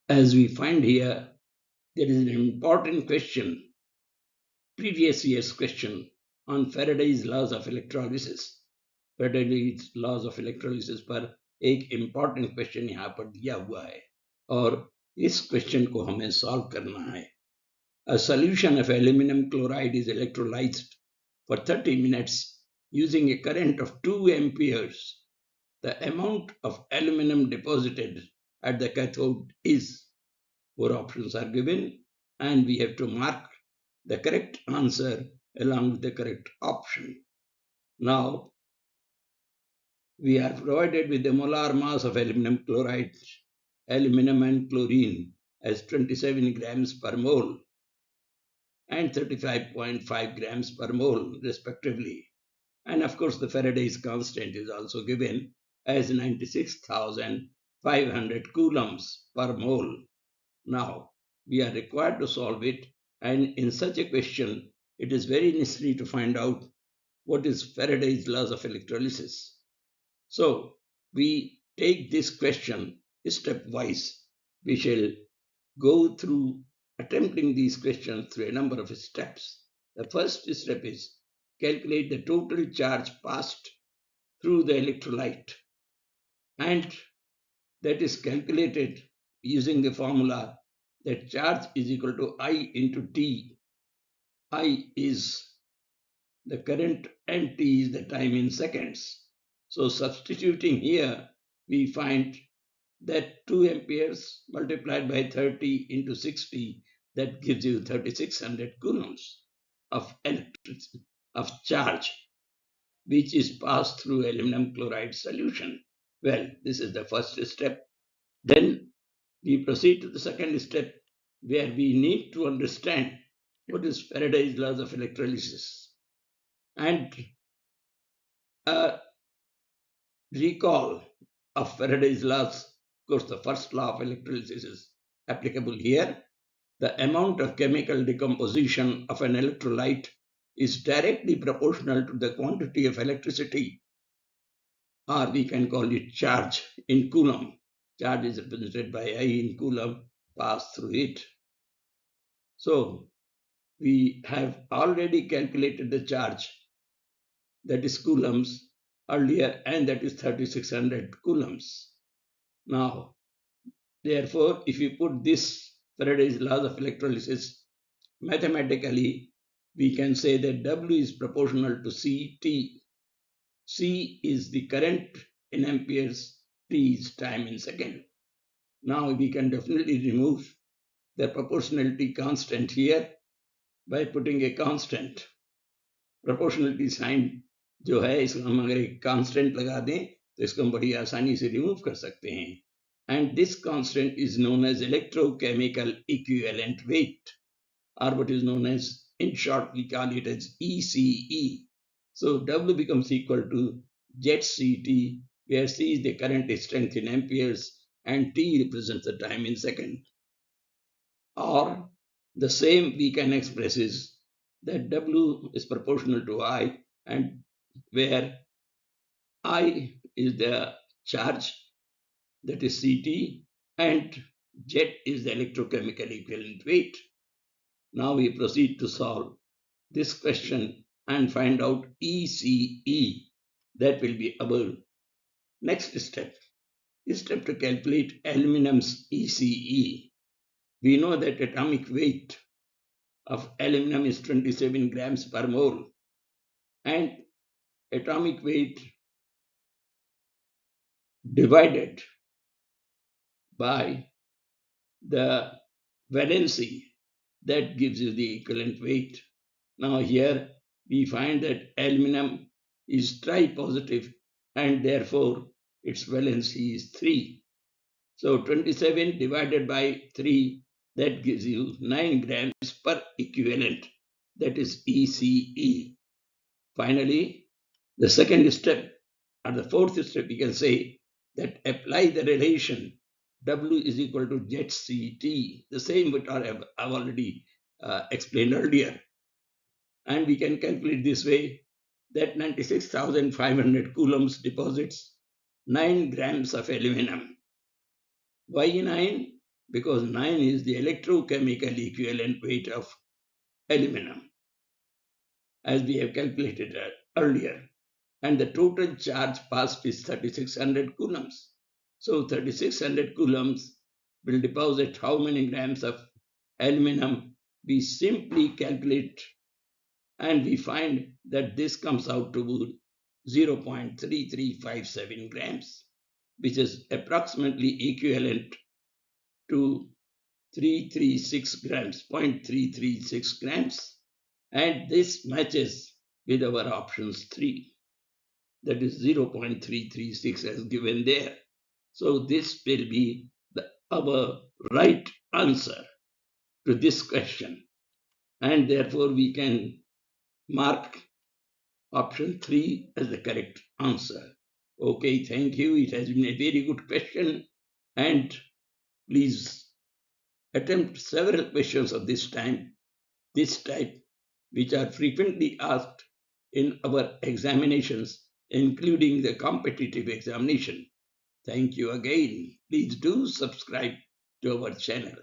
As we find here, there is an important question, previous year's question on Faraday's laws of electrolysis. Faraday's laws of electrolysis पर एक important question यहाँ पर दिया हुआ है और इस question को हमें solve करना है. A solution of aluminum chloride is electrolyzed for 30 minutes using a current of 2 amperes. The amount of aluminum deposited at the cathode is, 4 options are given, and we have to mark the correct answer along with the correct option. Now, we are provided with the molar mass of aluminum chloride, aluminum and chlorine as 27 grams per mole and 35.5 grams per mole respectively. And of course, the Faraday's constant is also given as 96,500 coulombs per mole. Now, we are required to solve it, and in such a question, it is very necessary to find out what is Faraday's laws of electrolysis. So, we take this question stepwise. We shall go through attempting these questions through a number of steps. The first step is calculate the total charge passed through the electrolyte, and that is calculated using the formula that charge is equal to I into T. I is the current and T is the time in seconds. So substituting here, we find that 2 amperes multiplied by 30 into 60, that gives you 3600 coulombs of electricity, of charge, which is passed through aluminum chloride solution. Well, this is the first step. Then we proceed to the second step, where we need to understand what is Faraday's laws of electrolysis. And a recall of Faraday's laws. Of course, the first law of electrolysis is applicable here. The amount of chemical decomposition of an electrolyte is directly proportional to the quantity of electricity, or we can call it charge in coulomb. Charge is represented by I in coulomb passed through it. So we have already calculated the charge, that is coulombs, earlier, and that is 3600 coulombs. Now, therefore, if you put this Faraday's laws of electrolysis mathematically, we can say that W is proportional to CT. C is the current in amperes, T is time in second. Now we can definitely remove the proportionality constant here by putting a constant. Proportionality sign जो है इसको हम अगर एक constant लगा दें तो इसको हम बड़ी आसानी से रिमूव कर सकते हैं. And this constant is known as electrochemical equivalent weight, or what is known as, in short, we call it as ECE. So W becomes equal to ZCT, where C is the current strength in amperes and T represents the time in second. Or the same we can express is that W is proportional to I, and where I is the charge, that is CT, and Z is the electrochemical equivalent weight. Now we proceed to solve this question and find out ECE. That will be our next step. Step to calculate aluminum's ECE. We know that atomic weight of aluminum is 27 grams per mole, and atomic weight divided by the valency, that gives you the equivalent weight. Now here we find that aluminum is tripositive, and therefore its valency is 3. So 27 divided by 3, that gives you 9 grams per equivalent, that is ECE. Finally, the second step, or the fourth step, we can say that apply the relation W is equal to ZCT, the same which I've already explained earlier. And we can calculate this way, that 96,500 coulombs deposits 9 grams of aluminum. Why 9? because 9 is the electrochemical equivalent weight of aluminum, as we have calculated earlier. And the total charge passed is 3600 coulombs. So 3600 coulombs will deposit how many grams of aluminum? We simply calculate and we find that this comes out to 0.3357 grams, which is approximately equivalent to 336 grams, 0.336 grams. And this matches with our options 3, that is 0.336 as given there. So this will be our right answer to this question. And therefore we can mark option 3 as the correct answer. Okay, thank you. It has been a very good question. And please attempt several questions of this type, which are frequently asked in our examinations, including the competitive examination. Thank you again. Please do subscribe to our channel.